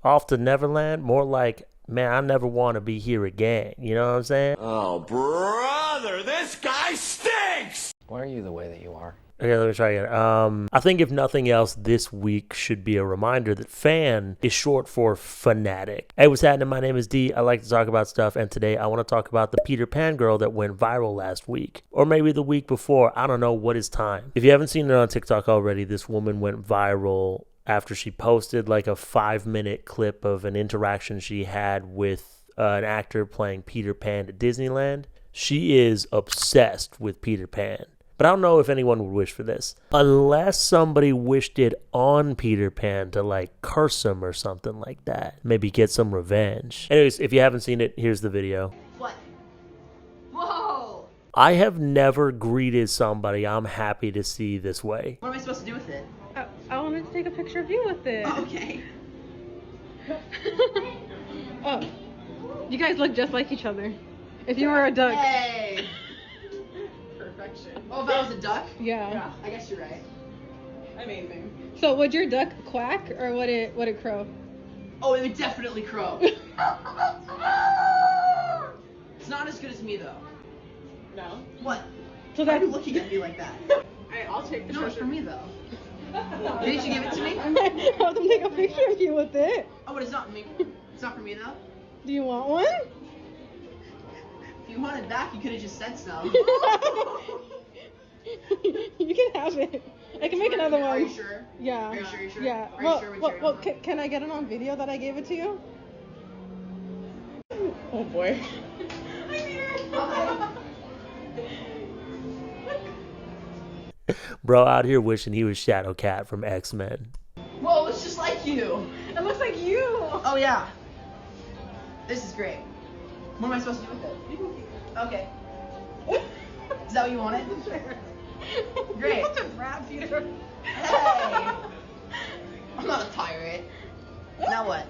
Off to Neverland? More like, man, I never want to be here again. You know what I'm saying? Oh, brother, this guy stinks! Why are you the way that you are? Okay, let me try again. I think if nothing else, this week should be a reminder that fan is short for fanatic. Hey, what's happening? My name is D. I like to talk about stuff, and today I want to talk about the Peter Pan girl that went viral last week. Or maybe the week before. I don't know. What is time? If you haven't seen it on TikTok already, this woman went viral after she posted like a 5-minute clip of an interaction she had with an actor playing Peter Pan at Disneyland. She is obsessed with Peter Pan. But I don't know if anyone would wish for this. Unless somebody wished it on Peter Pan to like curse him or something like that. Maybe get some revenge. Anyways, if you haven't seen it, here's the video. What? Whoa! I have never greeted somebody I'm happy to see this way. What am I supposed to do with it? I wanted to take a picture of you with it. Oh, okay. Oh, you guys look just like each other. If you were a duck. Hey! Perfection. Oh, if I was a duck? Yeah. I guess you're right. Amazing. So would your duck quack or would it crow? Oh, it would definitely crow. It's not as good as me, though. No. What? So Why are that's you looking at me like that? I'll take the No, it's for me, though. Did you give it to me? I'll take a picture of you with it. Oh, but it's not me. It's not for me, though. Do you want one? If you want it back, you could have just said so. You can have it. I can make another one. Are you sure? Yeah. Are you sure? You're sure? Yeah. Are you sure when you're not? Can I get it on video that I gave it to you? Oh boy. Bro out here wishing he was Shadow Cat from X-Men. Whoa, it's just like you. It looks like you. Oh, yeah. This is great. What am I supposed to do with it? Okay. Is that what you wanted? Great. You're such a brat, Peter. Hey. I'm not a tyrant. Now what?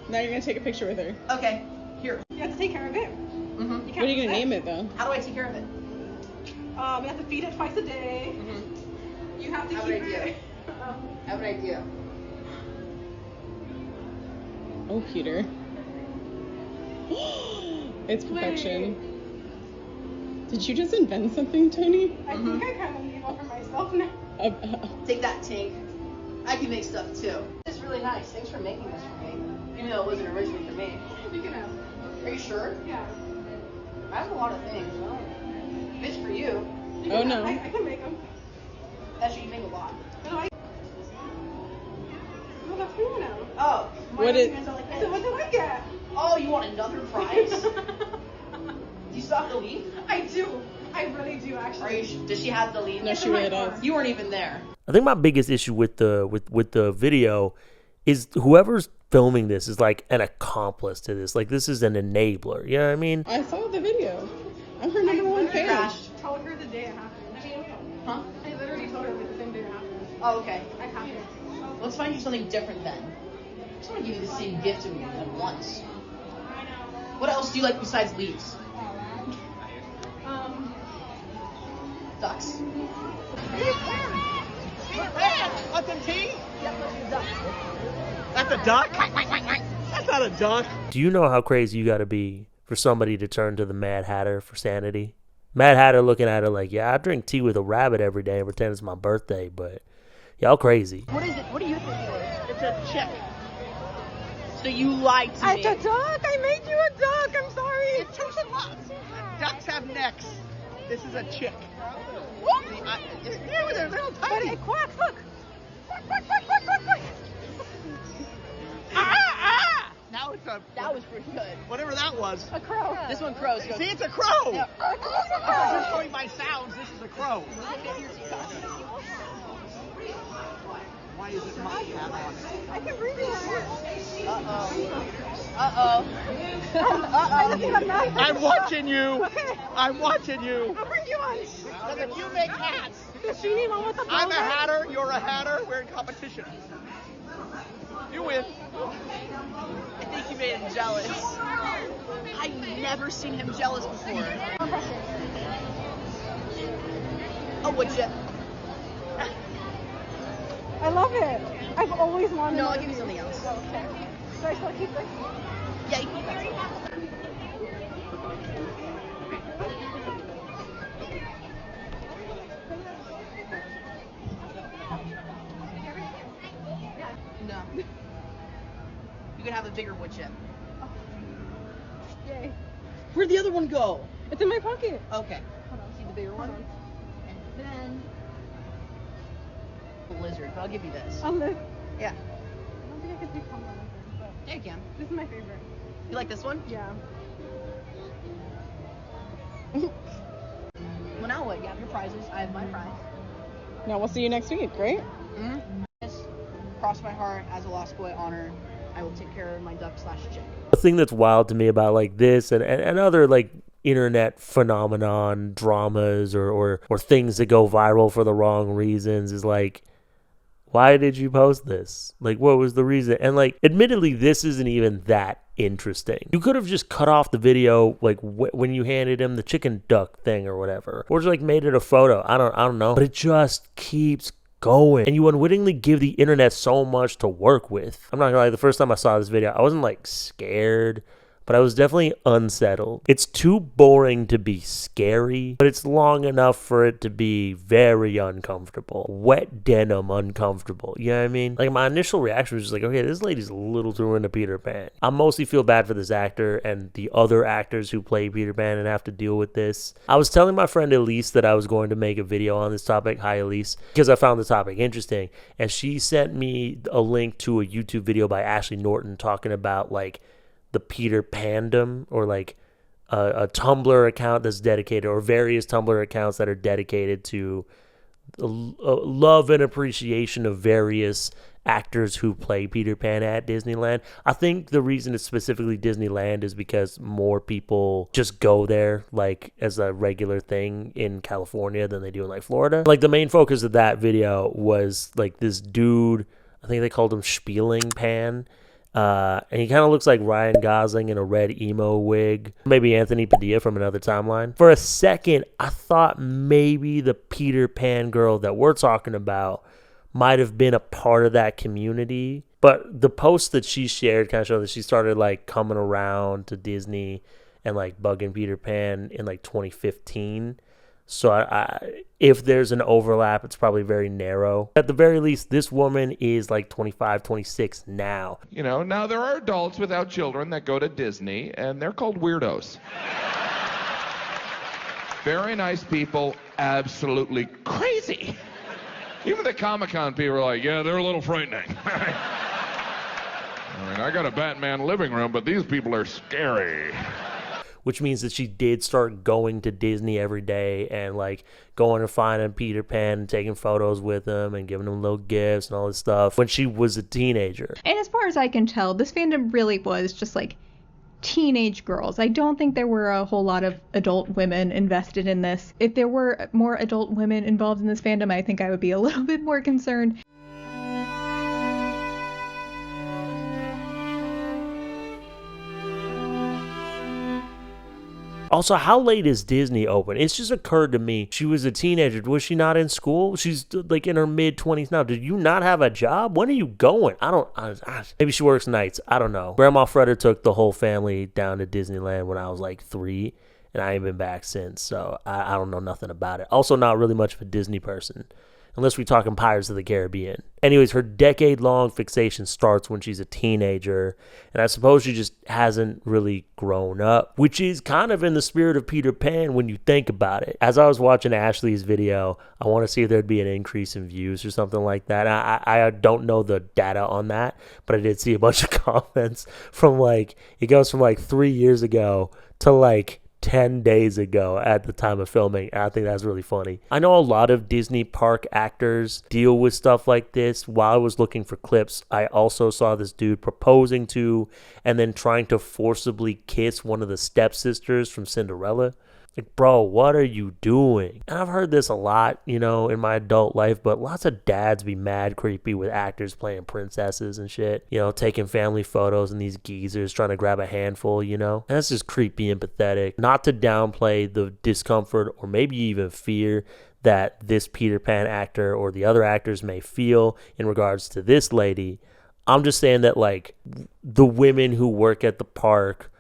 Now you're gonna take a picture with her. Okay. Here. You have to take care of it. Mm-hmm. What are you gonna name it though? How do I take care of it? We have to feed it twice a day. Mm-hmm. You have to Have keep an idea. it. I have an idea. Oh, Peter. It's perfection. Did you just invent something, Tony? I think I kind of need one for myself now. Take that, Tink. I can make stuff too. This is really nice. Thanks for making this for me. Even though it wasn't originally for me. You can have. Are you sure? Yeah. I have a lot of things. If it's for you, Oh no. I can make them. actually you make a lot. Oh, that's cool now. Oh. What is- Hands out like So what this. did I get? Oh, you want another prize? Do you still have the leaf? I do. I really do, actually. Are you? Does she have the leaf? No, she really does. You weren't even there. I think my biggest issue with the video is whoever's filming this is like an accomplice to this. Like this is an enabler. You know what I mean? I saw the video. I'm her number one fan. Crashed. Told her the day it happened. Huh? I literally told her the same day it happened. Oh, okay. I have it. Let's find you something different then. I just want to give you the same gift to me than once. What else do you like besides leaves? Ducks. Want some tea? Yep, let's do ducks. That's a duck? That's not a duck. Do you know how crazy you got to be for somebody to turn to the Mad Hatter for sanity? Mad Hatter looking at her like, yeah, I drink tea with a rabbit every day and pretend it's my birthday, but y'all crazy. What is it? What do you think it is? It's a chick. So you lied to me. It's a duck. I made you a duck. I'm sorry. It's two slots. Ducks have necks. This is a chick. Yeah, they're little But tiny. it quacks. Look. Quack, quack, quack, quack, quack, quack. Now it's a, That was pretty good. whatever that was. A crow. This one crows. See, it's a crow. Yeah. You're showing my sounds. This is a crow. Why is it my hat on? I can bring you one. Uh-oh. I just need a knife. I'm watching you. Okay. I'm watching you. I'll bring you one. Because if you make hats, Does she need one with a I'm a bow? hatter, you're a hatter, we're in competition. You win. I think you made him jealous. I've never seen him jealous before. Oh, would you? I love it. I've always wanted No, one I'll of give you these. something else. Okay. Do I still keep this? Yeah, you can keep that. No. You can have a bigger wood chip. Yay. Where'd the other one go? It's in my pocket. Okay. See the bigger one? And then a lizard, but I'll give you this. I'll live. Yeah. I don't think I could become one of them, but Yeah, you can. this is my favorite. You like this one? Yeah. Well, now what? You have your prizes. I have my prize. Now we'll see you next week, right? Cross my heart as a lost boy honor. I will take care of my duck/chick. The thing that's wild to me about like this and other like internet phenomenon dramas or things that go viral for the wrong reasons is like, why did you post this? Like, what was the reason? And like, admittedly, this isn't even that interesting. You could have just cut off the video like when you handed him the chicken duck thing or whatever, or just like made it a photo. I don't know, but it just keeps going, and you unwittingly give the internet so much to work with. I'm not gonna lie, the first time I saw this video, I wasn't like scared, but I was definitely unsettled. It's too boring to be scary, but it's long enough for it to be very uncomfortable. Wet denim uncomfortable. You know what I mean? Like, my initial reaction was just like, okay, this lady's a little too into Peter Pan. I mostly feel bad for this actor and the other actors who play Peter Pan and have to deal with this. I was telling my friend Elise that I was going to make a video on this topic. Hi, Elise. Because I found the topic interesting. And she sent me a link to a YouTube video by Ashley Norton talking about, like, the Peter Pandom, or like a Tumblr account that's dedicated, or various Tumblr accounts that are dedicated to love and appreciation of various actors who play Peter Pan at Disneyland. I think the reason it's specifically Disneyland is because more people just go there like as a regular thing in California than they do in like Florida. Like, the main focus of that video was like this dude, I think they called him Spieling Pan. And he kind of looks like Ryan Gosling in a red emo wig. Maybe Anthony Padilla from Another Timeline. For a second, I thought maybe the Peter Pan girl that we're talking about might have been a part of that community. But the post that she shared kind of showed that she started like coming around to Disney and like bugging Peter Pan in like 2015. So if there's an overlap, it's probably very narrow. At the very least, this woman is like 25, 26 now. You know, now there are adults without children that go to Disney, and they're called weirdos. Very nice people, absolutely crazy. Even the Comic-Con people are like, yeah, they're a little frightening. I mean, I got a Batman living room, but these people are scary. Which means that she did start going to Disney every day and like going and finding Peter Pan and taking photos with him and giving him little gifts and all this stuff when she was a teenager. And as far as I can tell, this fandom really was just like teenage girls. I don't think there were a whole lot of adult women invested in this. If there were more adult women involved in this fandom, I think I would be a little bit more concerned. Also, how late is Disney open? It's just occurred to me, she was a teenager. Was she not in school? She's like in her mid-20s now. Did you not have a job? When are you going? Maybe she works nights. I don't know. Grandma Freda took the whole family down to Disneyland when I was like 3, and I ain't been back since, so I don't know nothing about it. Also, not really much of a Disney person, unless we're talking Pirates of the Caribbean. Anyways, her decade-long fixation starts when she's a teenager, and I suppose she just hasn't really grown up, which is kind of in the spirit of Peter Pan when you think about it. As I was watching Ashley's video, I want to see if there'd be an increase in views or something like that. I don't know the data on that, but I did see a bunch of comments from like, it goes from like 3 years ago to like 10 days ago at the time of filming. I think that's really funny. I know a lot of Disney park actors deal with stuff like this. While I was looking for clips, I also saw this dude proposing to and then trying to forcibly kiss one of the stepsisters from Cinderella. Like, bro, what are you doing? And I've heard this a lot, you know, in my adult life, but lots of dads be mad creepy with actors playing princesses and shit, you know, taking family photos and these geezers trying to grab a handful, you know? And that's just creepy and pathetic. Not to downplay the discomfort or maybe even fear that this Peter Pan actor or the other actors may feel in regards to this lady. I'm just saying that, like, the women who work at the park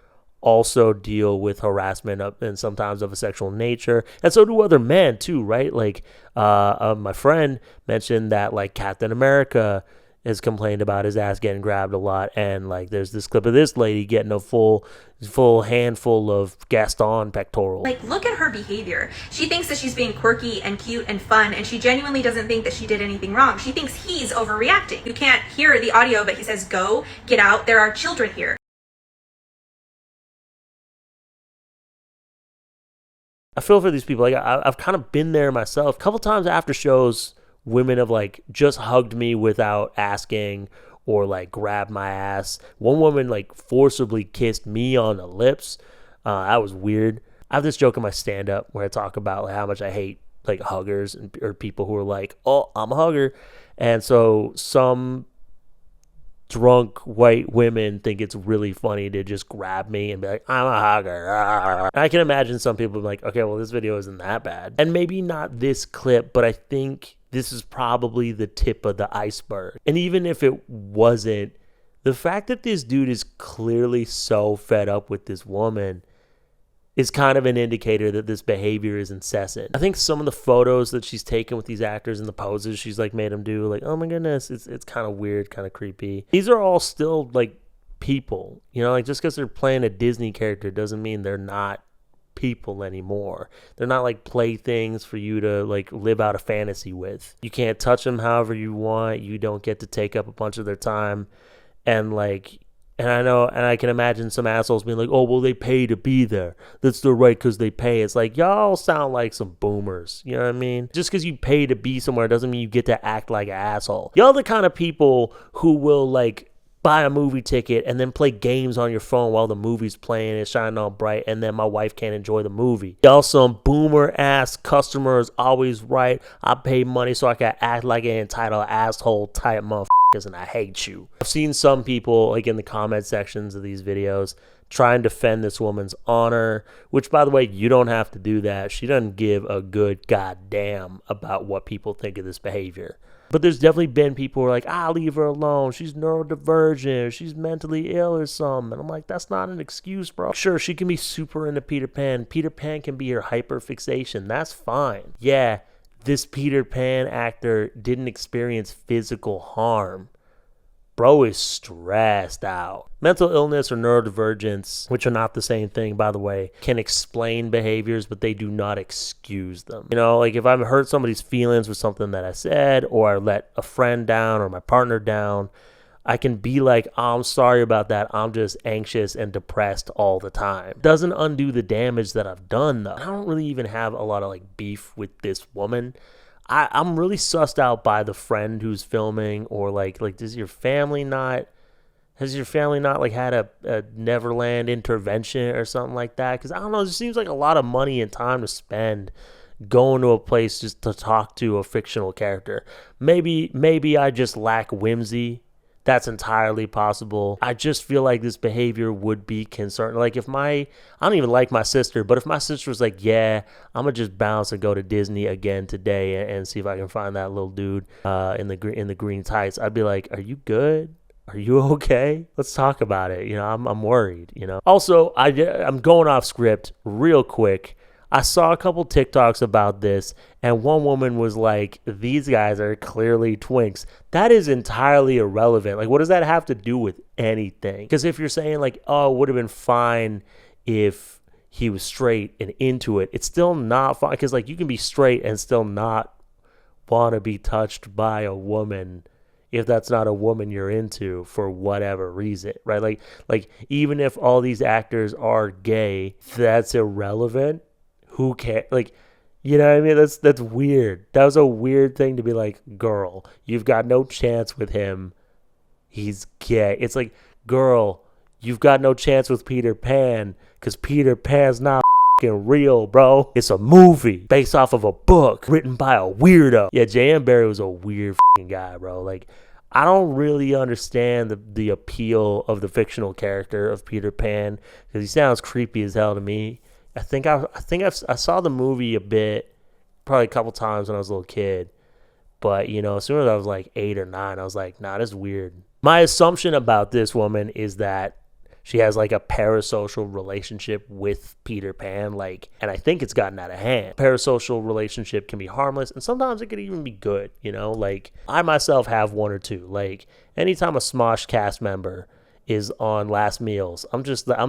also deal with harassment and sometimes of a sexual nature, and so do other men too, right? Like, my friend mentioned that, like, Captain America has complained about his ass getting grabbed a lot, and like there's this clip of this lady getting a full handful of Gaston pectoral. Like, look at her behavior. She thinks that she's being quirky and cute and fun, and she genuinely doesn't think that she did anything wrong. She thinks he's overreacting. You can't hear the audio, but he says, "Go, get out, there are children here." I feel for these people. Like, I've kind of been there myself. A couple times after shows, women have like just hugged me without asking, or like grabbed my ass. One woman like forcibly kissed me on the lips. That was weird. I have this joke in my stand-up where I talk about like how much I hate like huggers or people who are like, "Oh, I'm a hugger," and so some drunk white women think it's really funny to just grab me and be like, "I'm a hugger." And I can imagine some people be like, okay, well, this video isn't that bad. And maybe not this clip, but I think this is probably the tip of the iceberg. And even if it wasn't, the fact that this dude is clearly so fed up with this woman is kind of an indicator that this behavior is incessant. I think some of the photos that she's taken with these actors and the poses she's like made them do, like, oh my goodness, it's kind of weird, kind of creepy. These are all still like people, you know, like just because they're playing a Disney character doesn't mean they're not people anymore. They're not like playthings for you to like live out a fantasy with. You can't touch them however you want. You don't get to take up a bunch of their time. And like, and I know, and I can imagine some assholes being like, "Oh, well, they pay to be there. That's their right because they pay." It's like, y'all sound like some boomers. You know what I mean? Just because you pay to be somewhere doesn't mean you get to act like an asshole. Y'all the kind of people who will like buy a movie ticket and then play games on your phone while the movie's playing and shining all bright, and then my wife can't enjoy the movie. Y'all some boomer ass customers, always right. I pay money so I can act like an entitled asshole type motherfucker. And I hate you. I've seen some people like in the comment sections of these videos try and defend this woman's honor, which, by the way, you don't have to do that. She doesn't give a good goddamn about what people think of this behavior. But there's definitely been people who are like, "I'll leave her alone. She's neurodivergent. She's mentally ill or something." And I'm like, that's not an excuse, bro. Sure, she can be super into Peter Pan. Peter Pan can be her hyperfixation. That's fine. Yeah, this Peter Pan actor didn't experience physical harm. Bro is stressed out. Mental illness or neurodivergence, which are not the same thing, by the way, can explain behaviors, but they do not excuse them. You know, like if I hurt somebody's feelings with something that I said, or I let a friend down or my partner down, I can be like, "Oh, I'm sorry about that. I'm just anxious and depressed all the time." Doesn't undo the damage that I've done, though. I don't really even have a lot of like beef with this woman. I'm really sussed out by the friend who's filming, or like has your family not like had a Neverland intervention or something like that? Because I don't know, it just seems like a lot of money and time to spend going to a place just to talk to a fictional character. Maybe I just lack whimsy. That's entirely possible. I just feel like this behavior would be concerning. Like I don't even like my sister, but if my sister was like, "Yeah, I'm gonna just bounce and go to Disney again today and see if I can find that little dude in the green tights," I'd be like, "Are you good? Are you okay? Let's talk about it." You know, I'm worried. You know. Also, I'm going off script real quick. I saw a couple TikToks about this, and one woman was like, "These guys are clearly twinks." That is entirely irrelevant. Like, what does that have to do with anything? Because if you're saying like, "Oh, it would have been fine if he was straight and into it," it's still not fine. Because like, you can be straight and still not want to be touched by a woman if that's not a woman you're into for whatever reason, right? Like even if all these actors are gay, that's irrelevant. Who cares? Like, you know what I mean? That's weird. That was a weird thing to be like, "Girl, you've got no chance with him. He's gay." It's like, "Girl, you've got no chance with Peter Pan because Peter Pan's not fucking real, bro. It's a movie based off of a book written by a weirdo." Yeah, J.M. Barrie was a weird fucking guy, bro. Like, I don't really understand the appeal of the fictional character of Peter Pan because he sounds creepy as hell to me. I saw the movie a bit, probably a couple times when I was a little kid, but you know, as soon as I was like 8 or 9, I was like, "Nah, this is weird. My assumption about this woman is that she has like a parasocial relationship with Peter Pan, like, and I think it's gotten out of hand. Parasocial relationship can be harmless, and sometimes it could even be good, you know? Like, I myself have one or two. Like, anytime a Smosh cast member is on Last Meals, I'm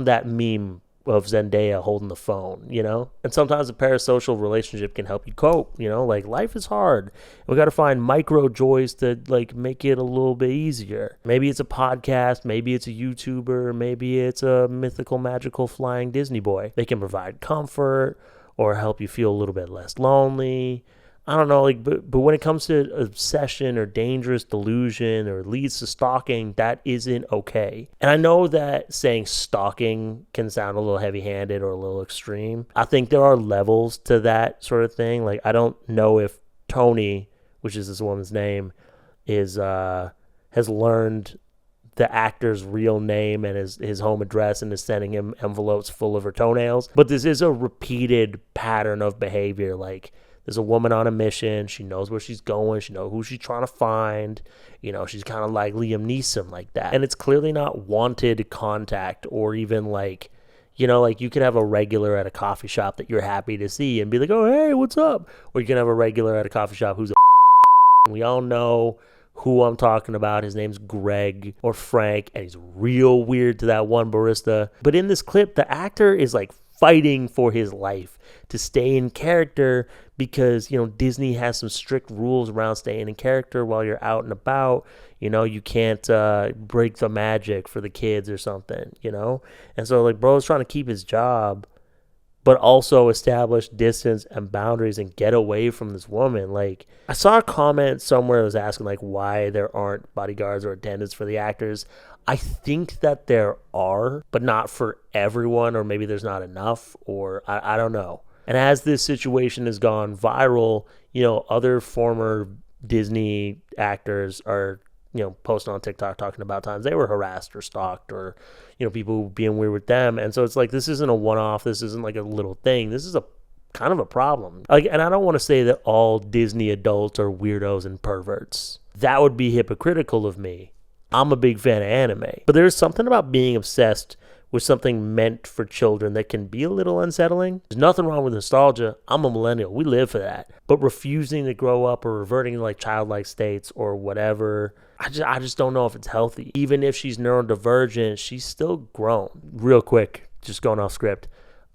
that meme of Zendaya holding the phone, you know? And sometimes a parasocial relationship can help you cope, you know? Like, life is hard. We got to find micro joys to, like, make it a little bit easier. Maybe it's a podcast, maybe it's a YouTuber, maybe it's a mythical, magical flying Disney boy. They can provide comfort or help you feel a little bit less lonely. I don't know, like, but when it comes to obsession or dangerous delusion or leads to stalking, that isn't okay. And I know that saying stalking can sound a little heavy-handed or a little extreme. I think there are levels to that sort of thing. Like, I don't know if Tony, which is this woman's name, has learned the actor's real name and his home address and is sending him envelopes full of her toenails. But this is a repeated pattern of behavior. Like, there's a woman on a mission. She knows where she's going. She knows who she's trying to find. You know, she's kind of like Liam Neeson like that. And it's clearly not wanted contact or even like, you know, like you could have a regular at a coffee shop that you're happy to see and be like, oh, hey, what's up? Or you can have a regular at a coffee shop who's a we all know who I'm talking about. His name's Greg or Frank, and he's real weird to that one barista. But in this clip, the actor is like fighting for his life to stay in character because, you know, Disney has some strict rules around staying in character while you're out and about. You know, you can't break the magic for the kids or something, you know? And so, like, bro's trying to keep his job, but also establish distance and boundaries and get away from this woman. Like, I saw a comment somewhere that was asking, like, why there aren't bodyguards or attendants for the actors. I think that there are, but not for everyone, or maybe there's not enough, or I don't know. And as this situation has gone viral, you know, other former Disney actors are, you know, posting on TikTok talking about times they were harassed or stalked or, you know, people being weird with them. And so it's like, this isn't a one-off. This isn't like a little thing. This is a kind of a problem. Like, and I don't want to say that all Disney adults are weirdos and perverts. That would be hypocritical of me. I'm a big fan of anime. But there's something about being obsessed with something meant for children that can be a little unsettling. There's nothing wrong with nostalgia. I'm a millennial. We live for that. But refusing to grow up or reverting to like childlike states or whatever, I just don't know if it's healthy. Even if she's neurodivergent, she's still grown. Real quick, just going off script.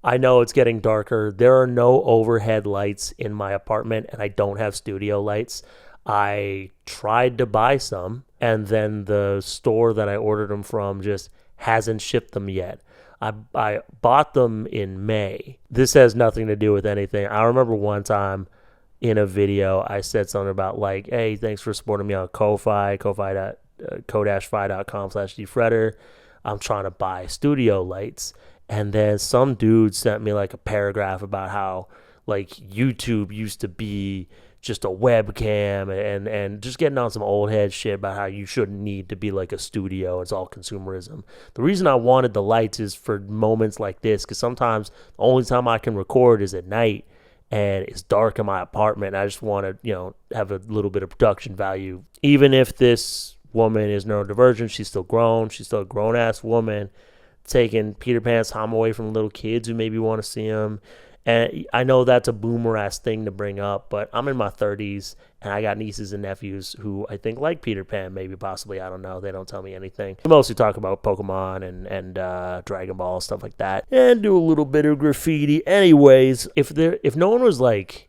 I know it's getting darker. There are no overhead lights in my apartment, and I don't have studio lights. I tried to buy some, and then the store that I ordered them from just hasn't shipped them yet. I bought them in May. This has nothing to do with anything. I remember one time in a video, I said something about like, hey, thanks for supporting me on Ko-Fi, ko-fi.com/dfredder. I'm trying to buy studio lights. And then some dude sent me like a paragraph about how like YouTube used to be just a webcam and just getting on some old head shit about how you shouldn't need to be like a studio. It's all consumerism. The reason I wanted the lights is for moments like this, because sometimes the only time I can record is at night and it's dark in my apartment. And I just want to, you know, have a little bit of production value. Even if this woman is neurodivergent, she's still grown. She's still a grown-ass woman taking Peter Pan's time away from little kids who maybe want to see him. And I know that's a boomer-ass thing to bring up, but I'm in my 30s, and I got nieces and nephews who I think like Peter Pan, maybe, possibly. I don't know. They don't tell me anything. We mostly talk about Pokemon and Dragon Ball, stuff like that, and do a little bit of graffiti. Anyways, if no one was, like,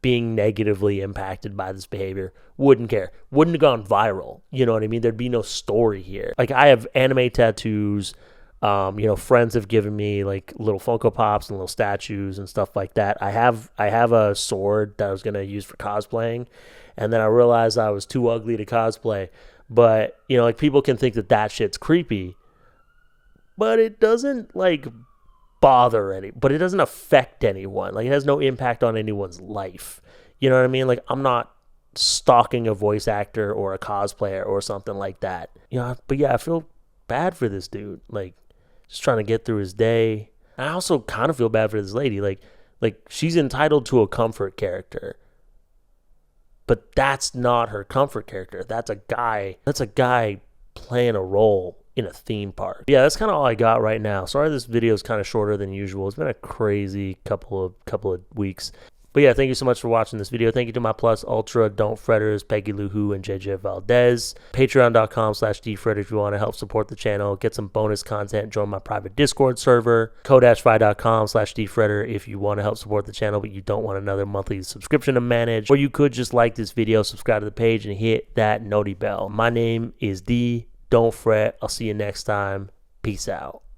being negatively impacted by this behavior, wouldn't care. Wouldn't have gone viral. You know what I mean? Thered be no story here. Like, I have anime tattoos. You know, friends have given me like little Funko Pops and little statues and stuff like that. I have a sword that I was gonna use for cosplaying, and then I realized I was too ugly to cosplay. But you know, like people can think that shit's creepy, but it doesn't like bother but it doesn't affect anyone. Like it has no impact on anyone's life. You know what I mean? Like I'm not stalking a voice actor or a cosplayer or something like that. You know, but yeah, I feel bad for this dude. Like. Just trying to get through his day. I also kind of feel bad for this lady. Like she's entitled to a comfort character. But that's not her comfort character. That's a guy playing a role in a theme park. Yeah, that's kind of all I got right now. Sorry this video is kind of shorter than usual. It's been a crazy couple of weeks. But yeah, thank you so much for watching this video. Thank you to my Plus Ultra, Don't Fretters, Peggy Lou Who, and JJ Valdez. Patreon.com/DFretter if you want to help support the channel, get some bonus content, join my private Discord server. Kodashfi.com/DFretter if you want to help support the channel, but you don't want another monthly subscription to manage. Or you could just like this video, subscribe to the page, and hit that noti bell. My name is D. Don't fret. I'll see you next time. Peace out.